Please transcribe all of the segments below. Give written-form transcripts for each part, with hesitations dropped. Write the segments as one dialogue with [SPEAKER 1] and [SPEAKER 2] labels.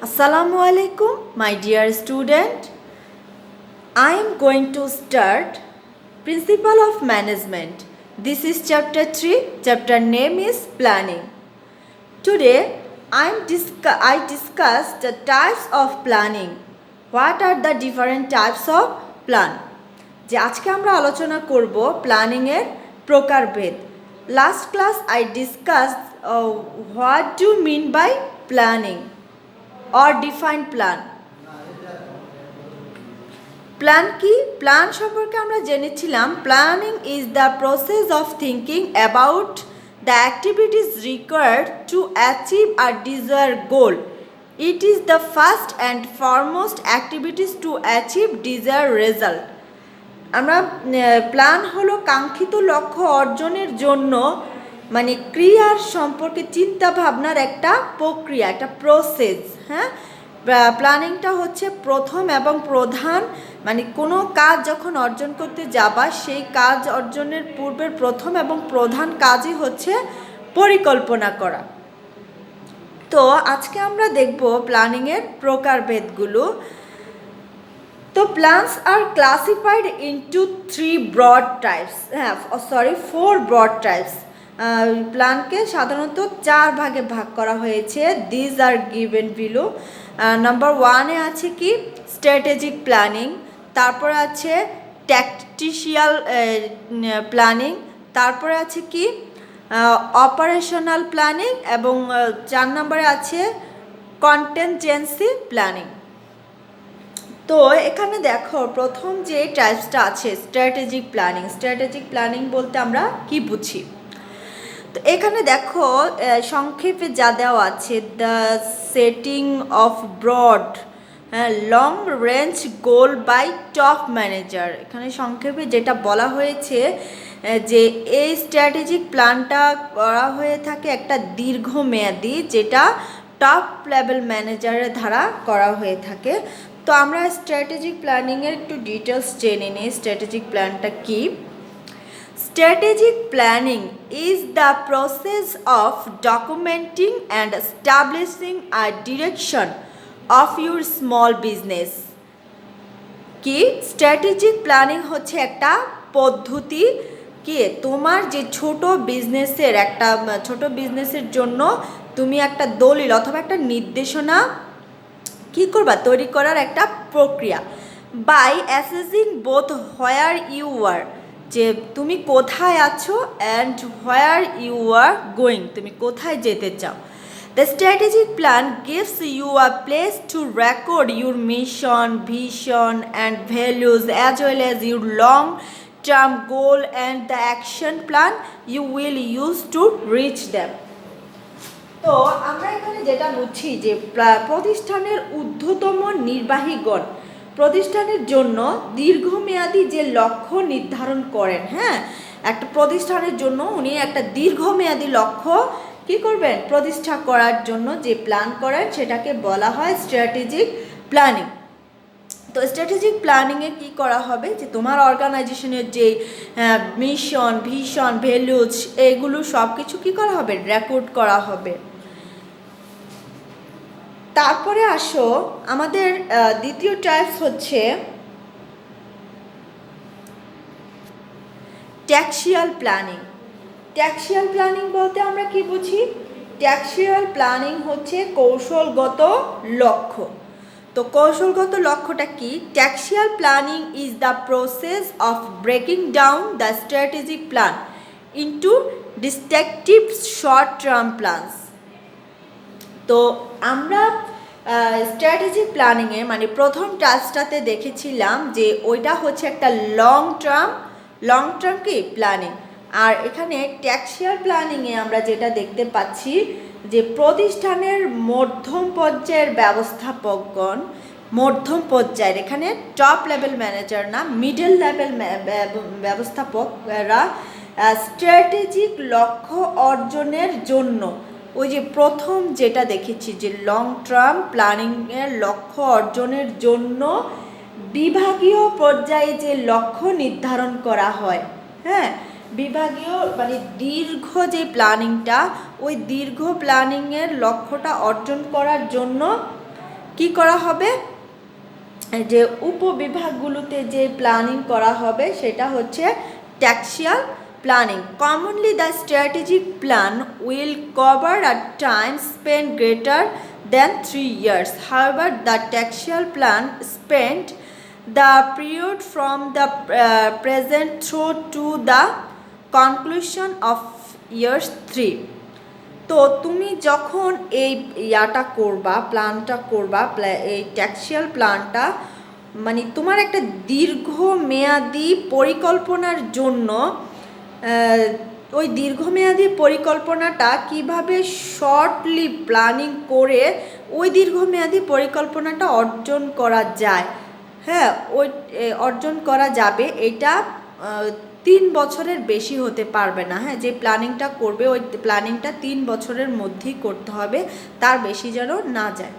[SPEAKER 1] Assalamu alaikum, my dear student. I am going to start Principle of Management. This is chapter 3. Chapter name is Planning. Today I discuss the types of planning. What are the different types of plan? যে আজকে আমরা আলোচনা করব planning এর প্রকারভেদ। Last class I discussed what do you mean by planning or define plan. Plan কি? Plan সম্পর্কে আমরা জেনেছিলাম planning is the process of thinking about the activities required to achieve a desire goal. It is the first and foremost activities to achieve desire result. আমরা plan হলো কাঙ্ক্ষিত লক্ষ্য অর্জনের জন্য মানে ক্রিয়ার সম্পর্কে চিন্তা ভাবনার একটা প্রক্রিয়া, একটা প্রসেস। হ্যাঁ, প্ল্যানিংটা হচ্ছে প্রথম এবং প্রধান, মানে কোনো কাজ যখন অর্জন করতে যাবা সেই কাজ অর্জনের পূর্বের প্রথম এবং প্রধান কাজই হচ্ছে পরিকল্পনা করা। তো আজকে আমরা দেখব প্ল্যানিংয়ের প্রকারভেদগুলো। তো plans are classified into four broad types. প্ল্যানকে সাধারণত 4 ভাগে ভাগ করা হয়েছে। These are given below. Number 1-এ আছে কি স্ট্র্যাটেজিক প্ল্যানিং, তারপরে আছে ট্যাকটিশিয়াল প্ল্যানিং, তারপরে আছে কি অপারেশনাল প্ল্যানিং এবং 4 নম্বরে আছে কন্টিনজেন্সি প্ল্যানিং। তো এখানে দেখো প্রথম যে টাইপসটা আছে স্ট্র্যাটেজিক প্ল্যানিং। স্ট্র্যাটেজিক প্ল্যানিং বলতে আমরা কি বুঝি? তো এখানে দেখো সংক্ষেপে যা দেওয়া আছে, the setting of broad long range goal by top manager. এখানে সংক্ষেপে যেটা বলা হয়েছে যে এই স্ট্র্যাটেজিক প্ল্যানটা করা হয়ে থাকে একটা দীর্ঘমেয়াদী, যেটা টপ লেভেল ম্যানেজারের দ্বারা করা হয়ে থাকে। তো আমরা স্ট্র্যাটেজিক প্ল্যানিংয়ের একটু ডিটেলস জেনে নিই। স্ট্র্যাটেজিক প্ল্যানটা কি? Strategic planning is the process of documenting and establishing a direction of your small business. কি স্ট্র্যাটেজিক প্ল্যানিং হচ্ছে একটা পদ্ধতি কি তোমার যে ছোট বিজনেসের জন্য তুমি একটা দলিল অথবা একটা নির্দেশনা কি করবা তৈরি করার একটা প্রক্রিয়া। By assessing both where you are, যে তুমি কোথায় আছো and where you are going, তুমি কোথায় যেতে চাও। The strategic plan gives you a place to record your mission, vision and values as well as your long term goal and the action plan you will use to reach them. তো আমরা এখানে যেটা বুঝছি যে প্রতিষ্ঠানের ঊর্ধ্বতম নির্বাহীগণ প্রতিষ্ঠানের জন্য দীর্ঘমেয়াদী যে লক্ষ্য নির্ধারণ করেন। হ্যাঁ, একটা প্রতিষ্ঠানের জন্য উনি একটা দীর্ঘমেয়াদী লক্ষ্য কি করবেন প্রতিষ্ঠা করার জন্য যে প্ল্যান করেন সেটাকে বলা হয় স্ট্র্যাটেজিক প্ল্যানিং। তো স্ট্র্যাটেজিক প্ল্যানিংয়ে কি করা হবে যে তোমার অর্গানাইজেশনের যে মিশন, ভিশন, ভ্যালুজ এগুলো সব কিছু কী করা হবে রেকর্ড করা হবে। তারপরে আসো আমাদের দ্বিতীয় টাইপস হচ্ছে ট্যাকটিশিয়াল প্ল্যানিং। ট্যাকটিশিয়াল প্ল্যানিং বলতে আমরা কি বুঝি? ট্যাকটিশিয়াল প্ল্যানিং হচ্ছে কৌশলগত লক্ষ্য। তো কৌশলগত লক্ষ্যটা কি? Tactical planning is the process of breaking down the strategic plan into distinctive short term plans. তো আমরা স্ট্র্যাটেজিক প্ল্যানিংয়ে মানে প্রথম টাস্কটাতে দেখেছিলাম যে ওইটা হচ্ছে একটা লং টার্ম কি প্ল্যানিং। আর এখানে ট্যাকটিশিয়াল প্ল্যানিংয়ে আমরা যেটা দেখতে পাচ্ছি যে প্রতিষ্ঠানের মধ্যম পর্যায়ের ব্যবস্থাপকগণ, মধ্যম পর্যায়ের এখানে টপ লেভেল ম্যানেজার না, মিডল লেভেল ব্যবস্থাপকরা স্ট্র্যাটেজিক লক্ষ্য অর্জনের জন্য ওই যে প্রথম যেটা দেখেছি যে লং টার্ম প্ল্যানিংয়ের লক্ষ্য অর্জনের জন্য বিভাগীয় পর্যায়ে যে লক্ষ্য নির্ধারণ করা হয়। হ্যাঁ, বিভাগীয় মানে দীর্ঘ যে প্ল্যানিংটা, ওই দীর্ঘ প্ল্যানিংয়ের লক্ষ্যটা অর্জন করার জন্য কি করা হবে, যে উপবিভাগগুলোতে যে প্ল্যানিং করা হবে সেটা হচ্ছে tactical planning. Commonly the strategic plan will cover a time span greater than 3 years. However, the taxial plan spent the period from the present through to the conclusion of years 3. তো তুমি যখন এই প্ল্যানটা করবা এই ট্যাক্সিয়াল প্ল্যানটা মানে তোমার একটা দীর্ঘমেয়াদী পরিকল্পনার জন্য ওই দীর্ঘমেয়াদী পরিকল্পনাটা কিভাবে শর্টলি প্ল্যানিং করে ওই দীর্ঘমেয়াদী পরিকল্পনাটা অর্জন করা যায়, হ্যাঁ ওই অর্জন করা যাবে, এটা 3 বছরের বেশি হতে পারবে না। হ্যাঁ, যে প্ল্যানিংটা করবে ওই প্ল্যানিংটা 3 বছরের মধ্যেই করতে হবে, তার বেশি যেন না যায়।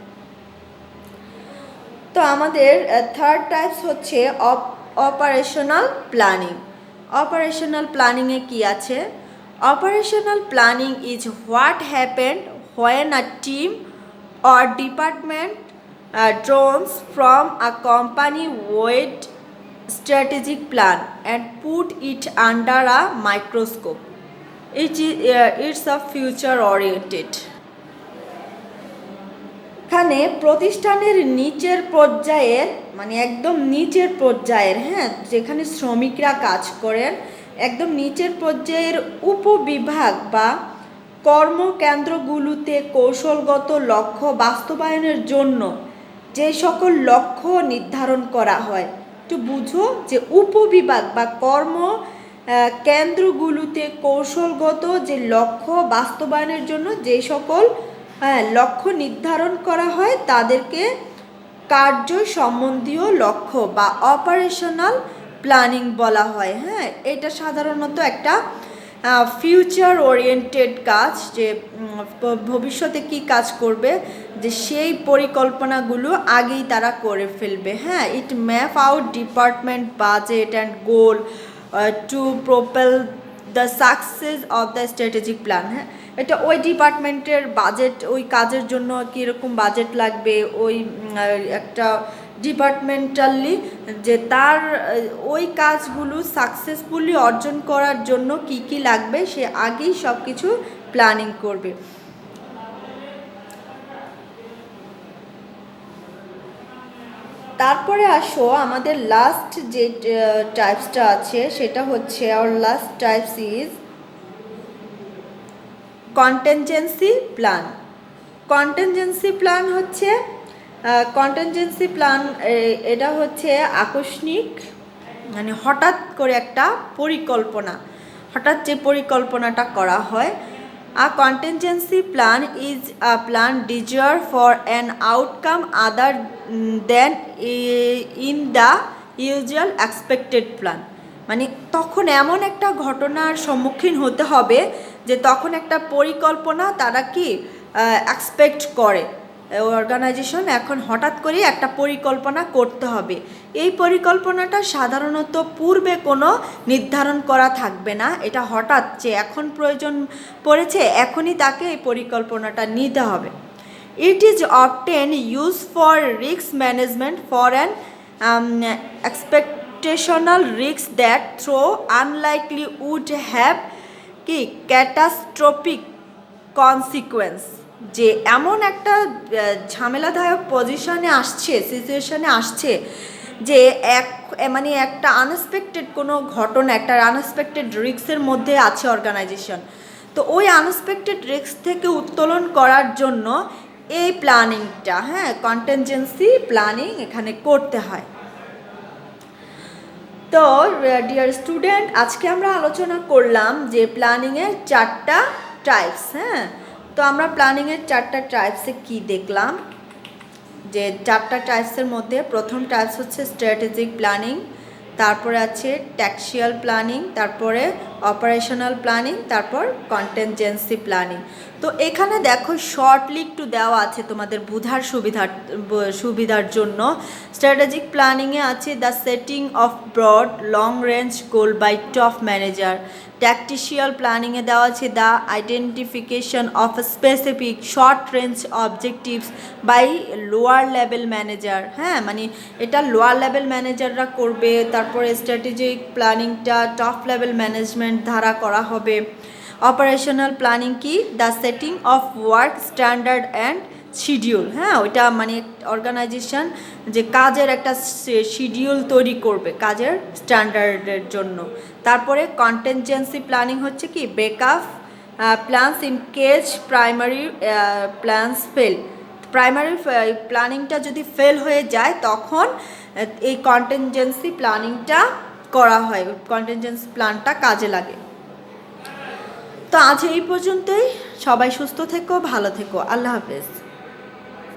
[SPEAKER 1] তো আমাদের থার্ড টাইপস হচ্ছে অপারেশনাল প্ল্যানিং। অপারেশনাল প্ল্যানিংয়ে কি আছে? Operational planning is what happened when a team or department draws from a company wide strategic plan and put it under a microscope. It's a future oriented. এখানে প্রতিষ্ঠানের নিচের পর্যায়ের মানে একদম নিচের পর্যায়ের, হ্যাঁ যেখানে শ্রমিকরা কাজ করেন, একদম নিচের পর্যায়ের উপবিভাগ বা কর্মকেন্দ্রগুলোতে কৌশলগত লক্ষ্য বাস্তবায়নের জন্য যে সকল লক্ষ্য নির্ধারণ করা হয়, একটু বুঝো যে উপবিভাগ বা কেন্দ্রগুলোতে কৌশলগত যে লক্ষ্য বাস্তবায়নের জন্য যে সকল লক্ষ্য নির্ধারণ করা হয় তাদেরকে কার্য সম্বন্ধীয় লক্ষ্য বা অপারেশনাল প্ল্যানিং বলা হয়। হ্যাঁ, এটা সাধারণত একটা ফিউচার ওরিয়েন্টেড কাজ, যে ভবিষ্যতে কি কাজ করবে যে সেই পরিকল্পনাগুলো আগেই তারা করে ফেলবে। হ্যাঁ, it map out department budget and goal to propel the success of the strategic plan. হ্যাঁ, এটা ওই ডিপার্টমেন্টের বাজেট, ওই কাজের জন্য কীরকম বাজেট লাগবে, ওই একটা ডিপার্টমেন্টালি যে তার ওই কাজগুলো সাকসেসফুলি অর্জন করার জন্য কি কি লাগবে সে আগেই সব কিছু প্ল্যানিং করবে। তারপরে আসো আমাদের লাস্ট যে টাইপসটা আছে সেটা হচ্ছে our last types is contingency plan. Contingency plan হচ্ছে এটা হচ্ছে আকস্মিক মানে হঠাৎ করে একটা পরিকল্পনা, হঠাৎ যে পরিকল্পনাটা করা হয়। A contingency plan is a plan desire for an outcome other than in the usual expected plan. মানে তখন এমন একটা ঘটনার সম্মুখীন হতে হবে যে তখন একটা পরিকল্পনা তারা কি এক্সপেক্ট করে, অর্গানাইজেশন এখন হঠাৎ করে একটা পরিকল্পনা করতে হবে। এই পরিকল্পনাটা সাধারণত পূর্বে কোনো নির্ধারণ করা থাকবে না, এটা হঠাৎ যে এখন প্রয়োজন পড়েছে এখনই তাকে এই পরিকল্পনাটা নিতে হবে। It is often used for risk management for an exceptional risk that though unlikely would have কি ক্যাটাস্ট্রফিক কনসিকুয়েন্স। যে এমন একটা ঝামেলাদায়ক সিচুয়েশনে আসছে যে মানে একটা আনএক্সপেক্টেড কোনো ঘটনা, একটা আনএক্সপেক্টেড রিস্কের মধ্যে আছে অর্গানাইজেশন। তো ওই আনএক্সপেক্টেড রিস্ক থেকে উত্তোলন করার জন্য এই প্ল্যানিংটা, হ্যাঁ কন্টিনজেন্সি প্ল্যানিং এখানে করতে হয়। তো ডিয়ার স্টুডেন্ট, আজকে আমরা আলোচনা করলাম যে প্ল্যানিংয়ের 4টা টাইপস। হ্যাঁ, তো আমরা প্ল্যানিংয়ের 4টা টাইপসে কি দেখলাম, যে 4টা টাইপসের মধ্যে প্রথম টাইপস হচ্ছে স্ট্র্যাটেজিক প্ল্যানিং, তারপরে আছে ট্যাক্সিয়াল প্ল্যানিং, তারপরে অপারেশনাল প্ল্যানিং, তারপর কন্টিনজেন্সি প্ল্যানিং। তো তো এখানে দেখো শর্টলি একটু দেওয়া আছে তোমাদের বোঝার সুবিধার জন্য। স্ট্র্যাটেজিক প্ল্যানিংয়ে আছে the setting of broad long range goal by top manager. Tactical প্ল্যানিংয়ে দেওয়া আছে the identification of specific short range objectives by lower level manager. হ্যাঁ, মানে এটা লোয়ার লেভেল ম্যানেজাররা করবে, তারপরে স্ট্র্যাটেজিক প্ল্যানিংটা টপ লেভেল ম্যানেজমেন্ট দ্বারা করা হবে। অপারেশনাল প্ল্যানিং কি the setting of work standard and schedule. হ্যাঁ, ওইটা মানে অর্গানাইজেশন যে কাজের একটা শিডিউল তৈরি করবে কাজের স্ট্যান্ডার্ডের জন্য। তারপরে কন্টিনজেন্সি প্ল্যানিং হচ্ছে কি breakup plans in case primary plans fail. Primary প্ল্যানিংটা যদি ফেল হয়ে যায় তখন এই কন্টিনজেন্সি প্ল্যানিংটা করা হয়, কন্টিনজেন্সি প্ল্যানটা কাজে লাগে। তো আজ এই পর্যন্তই, সবাই সুস্থ থেকো, ভালো থেকো, আল্লাহ হাফেজ।